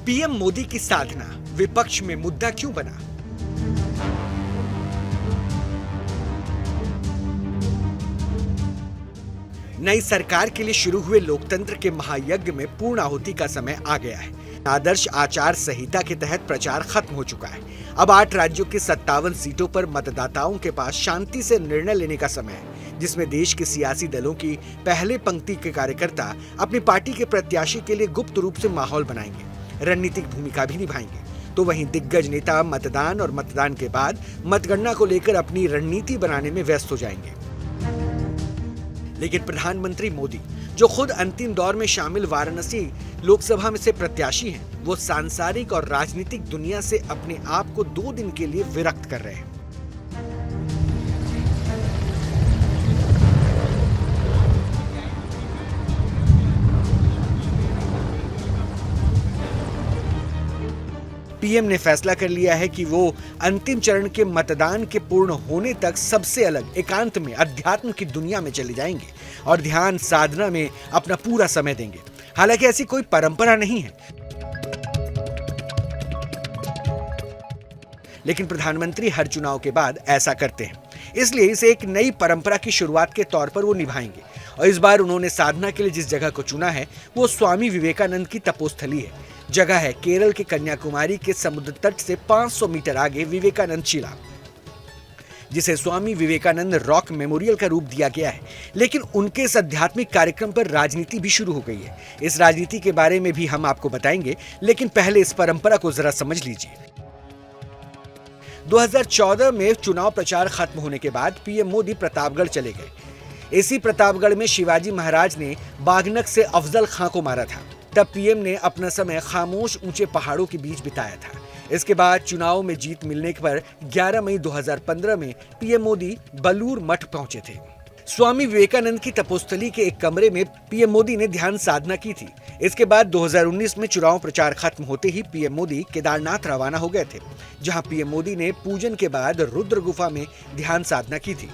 PM Modi की साधना विपक्ष में मुद्दा क्यों बना? नई सरकार के लिए शुरू हुए लोकतंत्र के महायज्ञ में पूर्ण आहुति का समय आ गया है। आदर्श आचार संहिता के तहत प्रचार खत्म हो चुका है। अब 8 राज्यों की 57 सीटों पर मतदाताओं के पास शांति से निर्णय लेने का समय है, जिसमें देश के सियासी दलों की पहले पंक्ति के कार्यकर्ता अपनी पार्टी के प्रत्याशी के लिए गुप्त रूप से माहौल बनाएंगे, रणनीतिक भूमिका भी निभाएंगे। तो वहीं दिग्गज नेता मतदान और मतदान के बाद मतगणना को लेकर अपनी रणनीति बनाने में व्यस्त हो जाएंगे। लेकिन प्रधानमंत्री मोदी, जो खुद अंतिम दौर में शामिल वाराणसी लोकसभा में से प्रत्याशी हैं, वो सांसारिक और राजनीतिक दुनिया से अपने आप को 2 दिन के लिए विरक्त कर रहे हैं। पीएम ने फैसला कर लिया है कि वो अंतिम चरण के मतदान के पूर्ण होने तक सबसे अलग एकांत में अध्यात्म की दुनिया में चले जाएंगे और ध्यान साधना में अपना पूरा समय देंगे। हालांकि ऐसी कोई परंपरा नहीं है, लेकिन प्रधानमंत्री हर चुनाव के बाद ऐसा करते हैं, इसलिए इसे एक नई परंपरा की शुरुआत के तौर पर वो निभाएंगे। और इस बार उन्होंने साधना के लिए जिस जगह को चुना है वो स्वामी विवेकानंद की तपोस्थली है। जगह है केरल के कन्याकुमारी के समुद्र तट से 500 मीटर आगे विवेकानंद शिला, जिसे स्वामी विवेकानंद रॉक मेमोरियल का रूप दिया गया है। लेकिन उनके इस आध्यात्मिक कार्यक्रम पर राजनीति भी शुरू हो गई है। इस राजनीति के बारे में भी हम आपको बताएंगे, लेकिन पहले इस परंपरा को जरा समझ लीजिए। 2014 में चुनाव प्रचार खत्म होने के बाद पीएम मोदी प्रतापगढ़ चले गए। इसी प्रतापगढ़ में शिवाजी महाराज ने बागनक से अफजल खां को मारा था। तब पीएम ने अपना समय खामोश ऊंचे पहाड़ों के बीच बिताया था। इसके बाद चुनाव में जीत मिलने पर 11 मई 2015 में पीएम मोदी बलूर मठ पहुंचे थे। स्वामी विवेकानंद की तपोस्थली के एक कमरे में पीएम मोदी ने ध्यान साधना की थी। इसके बाद 2019 में चुनाव प्रचार खत्म होते ही पीएम मोदी केदारनाथ रवाना हो गए थे, जहां पीएम मोदी ने पूजन के बाद रुद्र गुफा में ध्यान साधना की थी।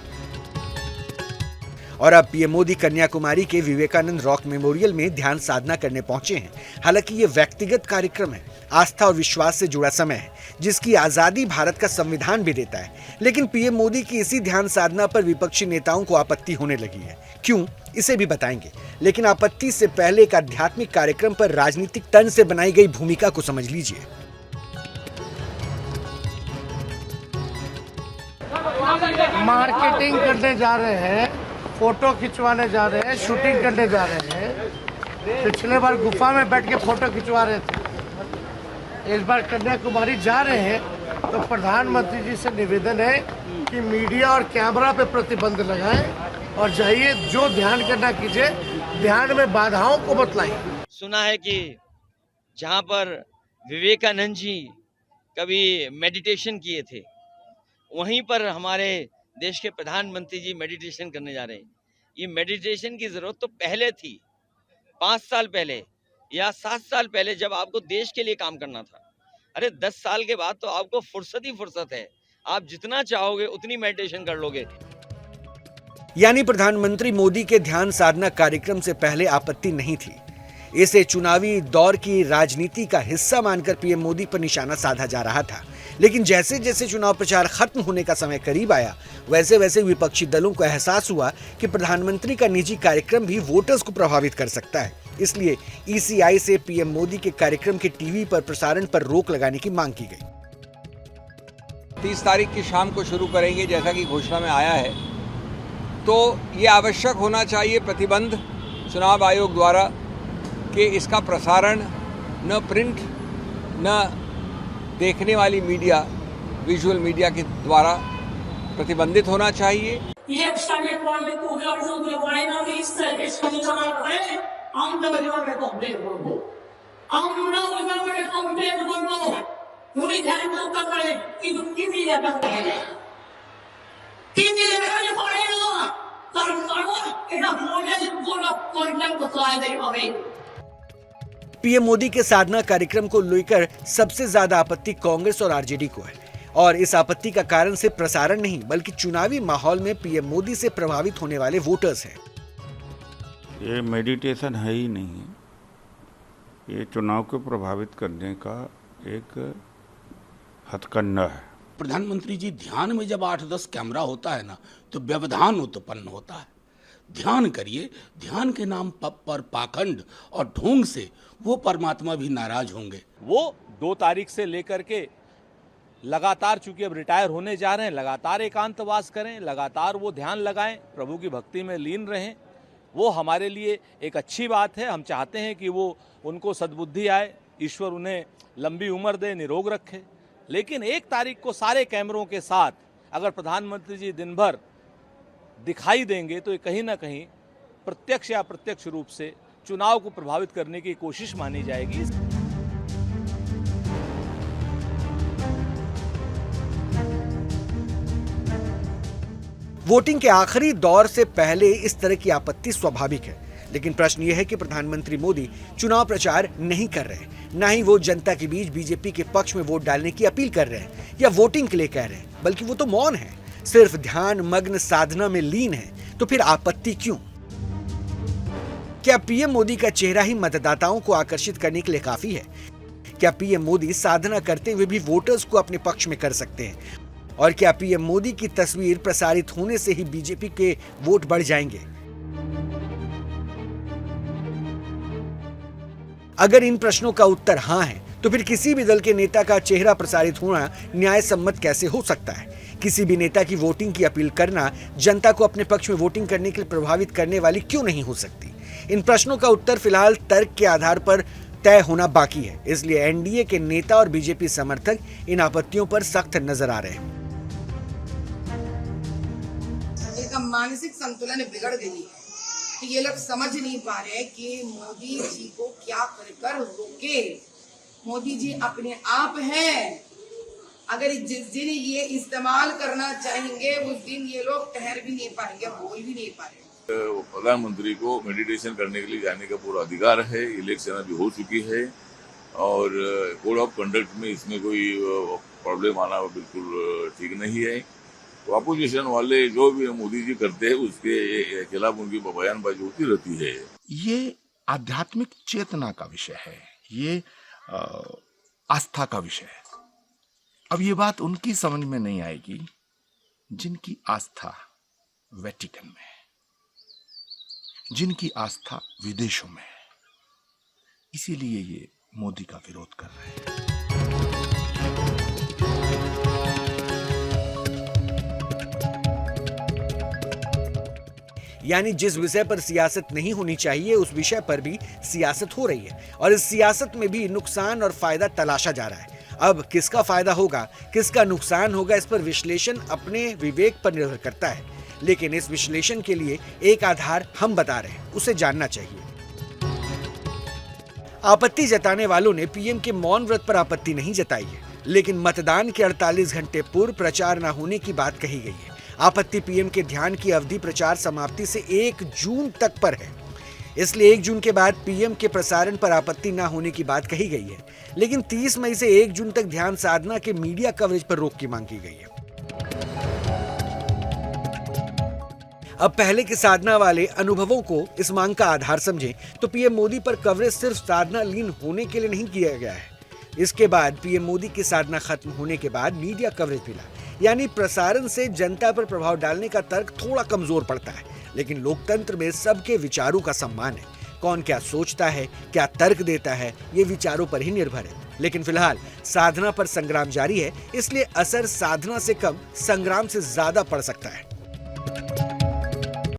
और अब पीएम मोदी कन्याकुमारी के विवेकानंद रॉक मेमोरियल में ध्यान साधना करने पहुंचे हैं। हालांकि ये व्यक्तिगत कार्यक्रम है, आस्था और विश्वास से जुड़ा समय है, जिसकी आजादी भारत का संविधान भी देता है। लेकिन पीएम मोदी की इसी ध्यान साधना पर विपक्षी नेताओं को आपत्ति होने लगी है। क्यों, इसे भी बताएंगे। लेकिन आपत्ति से पहले एक आध्यात्मिक कार्यक्रम पर राजनीतिक तंज से बनाई गई भूमिका को समझ लीजिए। मार्केटिंग करने जा रहे हैं, फोटो खिंचवाने जा रहे हैं, शूटिंग करने जा रहे हैं। पिछले बार गुफा में बैठ के फोटो खिंचवा रहे थे, इस बार कन्याकुमारी जा रहे हैं। तो प्रधानमंत्री जी से निवेदन है कि मीडिया और कैमरा पे प्रतिबंध लगाएं और जाइए, जो ध्यान करना कीजिए, ध्यान में बाधाओं को मत लाइए। सुना है कि जहाँ पर विवेकानंद जी कभी मेडिटेशन किए थे, वहीं पर हमारे देश के प्रधानमंत्री जी मेडिटेशन करने जा रहे हैं। ये मेडिटेशन की जरूरत तो पहले थी, 5 साल पहले या 7 साल पहले, जब आपको देश के लिए काम करना था। अरे 10 साल के बाद तो आपको फुर्सत ही फुर्सत है, आप जितना चाहोगे उतनी मेडिटेशन कर लोगे। यानी प्रधानमंत्री मोदी के ध्यान साधना कार्यक्रम से पहले आपत्ति नहीं थी। इसे चुनावी दौर की राजनीति का हिस्सा मानकर पीएम मोदी पर निशाना साधा जा रहा था। लेकिन जैसे जैसे चुनाव प्रचार खत्म होने का समय करीब आया, वैसे वैसे विपक्षी दलों को एहसास हुआ कि प्रधानमंत्री का निजी कार्यक्रम भी वोटर्स को प्रभावित कर सकता है। इसलिए ईसीआई से पीएम मोदी के कार्यक्रम के टीवी पर प्रसारण पर रोक लगाने की मांग की गई। 30 तारीख की शाम को शुरू करेंगे, जैसा कि घोषणा में आया है। तो ये आवश्यक होना चाहिए प्रतिबंध चुनाव आयोग द्वारा कि इसका प्रसारण न प्रिंट न देखने वाली मीडिया, विजुअल मीडिया के द्वारा प्रतिबंधित होना चाहिए। पीएम मोदी के साधना कार्यक्रम को लेकर सबसे ज्यादा आपत्ति कांग्रेस और आरजेडी को है। और इस आपत्ति का कारण सिर्फ प्रसारण नहीं, बल्कि चुनावी माहौल में पीएम मोदी से प्रभावित होने वाले वोटर्स हैं। ये मेडिटेशन है ही नहीं, ये चुनाव को प्रभावित करने का एक हथकंडा है। प्रधानमंत्री जी, ध्यान में जब 8-10 कैमरा होता है ना, तो व्यवधान उत्पन्न होता है। ध्यान करिए, ध्यान के नाम पर पाखंड और ढोंग से वो परमात्मा भी नाराज होंगे। वो 2 तारीख से लेकर के लगातार, चूंकि अब रिटायर होने जा रहे हैं, लगातार एकांतवास करें, लगातार वो ध्यान लगाएं, प्रभु की भक्ति में लीन रहें। वो हमारे लिए एक अच्छी बात है। हम चाहते हैं कि वो उनको सद्बुद्धि आए, ईश्वर उन्हें लंबी उम्र दे, निरोग रखे। लेकिन 1 तारीख को सारे कैमरों के साथ अगर प्रधानमंत्री जी दिन भर दिखाई देंगे तो ये कहीं ना कहीं प्रत्यक्ष या अप्रत्यक्ष रूप से चुनाव को प्रभावित करने की कोशिश मानी जाएगी। वोटिंग के आखिरी दौर से पहले इस तरह की आपत्ति स्वाभाविक है, लेकिन प्रश्न यह है कि प्रधानमंत्री मोदी चुनाव प्रचार नहीं कर रहे, ना ही वो जनता के बीच बीजेपी के पक्ष में वोट डालने की अपील कर रहे हैं या वोटिंग के लिए कह रहे हैं, बल्कि वो तो मौन है, सिर्फ ध्यान मग्न साधना में लीन है। तो फिर आपत्ति क्यों? क्या पीएम मोदी का चेहरा ही मतदाताओं को आकर्षित करने के लिए काफी है? क्या पीएम मोदी साधना करते हुए भी वोटर्स को अपने पक्ष में कर सकते हैं? और क्या पीएम मोदी की तस्वीर प्रसारित होने से ही बीजेपी के वोट बढ़ जाएंगे? अगर इन प्रश्नों का उत्तर हां है, तो फिर किसी भी दल के नेता का चेहरा प्रसारित होना न्याय सम्मत कैसे हो सकता है? किसी भी नेता की वोटिंग की अपील करना जनता को अपने पक्ष में वोटिंग करने के लिए प्रभावित करने वाली क्यों नहीं हो सकती? इन प्रश्नों का उत्तर फिलहाल तर्क के आधार पर तय होना बाकी है। इसलिए एनडीए के नेता और बीजेपी समर्थक इन आपत्तियों पर सख्त नजर आ रहे हैं। एक मानसिक संतुलन बिगड़ गई है कि ये लोग समझ नहीं पा रहे कि मोदी जी को क्या कर रोके। मोदी जी अपने आप हैं, अगर जिस दिन ये इस्तेमाल करना चाहेंगे उस दिन ये लोग ठहर भी नहीं पाएंगे, बोल भी नहीं पाएंगे। प्रधानमंत्री को मेडिटेशन करने के लिए जाने का पूरा अधिकार है। इलेक्शन अभी हो चुकी है और कोड ऑफ कंडक्ट में इसमें कोई प्रॉब्लम आना बिल्कुल ठीक नहीं है। तो अपोजिशन वाले जो भी मोदी जी करते हैं उसके खिलाफ उनकी बयानबाजी होती रहती है। ये आध्यात्मिक चेतना का विषय है, ये आस्था का विषय है। अब ये बात उनकी समझ में नहीं आएगी जिनकी आस्था वेटिकन में है, जिनकी आस्था विदेशों में है। इसीलिए ये मोदी का विरोध कर रहे हैं। यानी जिस विषय पर सियासत नहीं होनी चाहिए उस विषय पर भी सियासत हो रही है और इस सियासत में भी नुकसान और फायदा तलाशा जा रहा है। अब किसका फायदा होगा, किसका नुकसान होगा, इस पर विश्लेषण अपने विवेक पर निर्भर करता है। लेकिन इस विश्लेषण के लिए एक आधार हम बता रहे हैं, उसे जानना चाहिए। आपत्ति जताने वालों ने पीएम के मौन व्रत पर आपत्ति नहीं जताई है, लेकिन मतदान के 48 घंटे पूर्व प्रचार न होने की बात कही गई है। आपत्ति पीएम के ध्यान की अवधि प्रचार समाप्ति से 1 जून तक पर है, इसलिए 1 जून के बाद पीएम के प्रसारण पर आपत्ति न होने की बात कही गई है। लेकिन 30 मई से 1 जून तक ध्यान साधना के मीडिया कवरेज पर रोक की मांग की गई है। अब पहले के साधना वाले अनुभवों को इस मांग का आधार समझें तो पीएम मोदी पर कवरेज सिर्फ साधना लीन होने के लिए नहीं किया गया है। इसके बाद पीएम मोदी की साधना खत्म होने के बाद मीडिया कवरेज मिला, यानी प्रसारण से जनता पर प्रभाव डालने का तर्क थोड़ा कमजोर पड़ता है। लेकिन लोकतंत्र में सबके विचारों का सम्मान है। कौन क्या सोचता है, क्या तर्क देता है, ये विचारों पर ही निर्भर है। लेकिन फिलहाल साधना पर संग्राम जारी है, इसलिए असर साधना से कम संग्राम से ज्यादा पड़ सकता है।